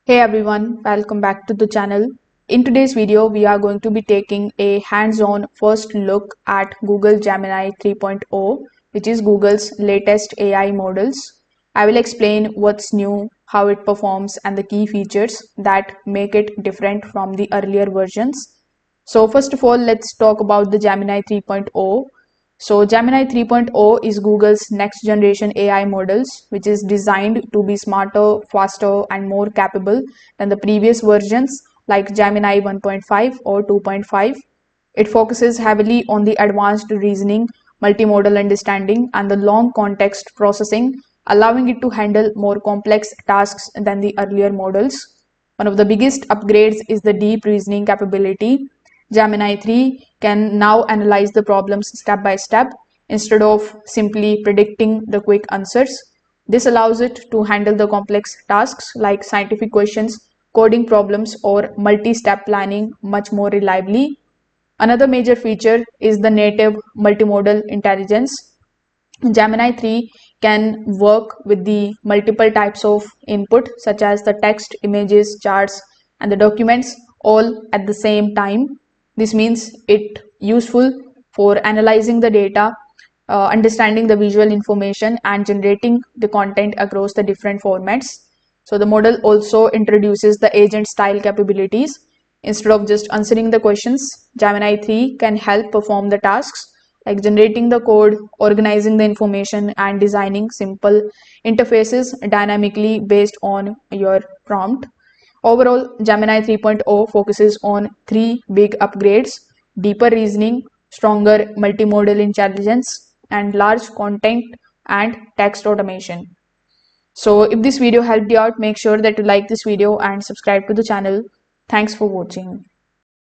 Hey everyone, welcome back to the channel. In today's video, we are going to be taking a hands-on first look at Google Gemini 3.0, which is Google's latest AI models. I will explain what's new, how it performs, and the key features that make it different from the earlier versions. So first of all, let's talk about the Gemini 3.0. So Gemini 3.0 is Google's next generation AI models, which is designed to be smarter, faster, and more capable than the previous versions like Gemini 1.5 or 2.5. It focuses heavily on the advanced reasoning, multimodal understanding, and the long context processing, allowing it to handle more complex tasks than the earlier models. One of the biggest upgrades is the deep reasoning capability. Gemini 3 can now analyze the problems step by step instead of simply predicting the quick answers. This allows it to handle the complex tasks like scientific questions, coding problems, or multi step planning much more reliably. Another major feature is the native multimodal intelligence. Gemini 3 can work with the multiple types of input such as the text, images, charts, and the documents all at the same time. This means it useful for analyzing the data, understanding the visual information, and generating the content across the different formats. So the model also introduces the agent style capabilities. Instead of just answering the questions, Gemini 3 can help perform the tasks like generating the code, organizing the information, and designing simple interfaces dynamically based on your prompt. Overall, Gemini 3.0 focuses on three big upgrades: deeper reasoning, stronger multimodal intelligence, and large content and text automation. So, if this video helped you out, make sure that you like this video and subscribe to the channel. Thanks for watching.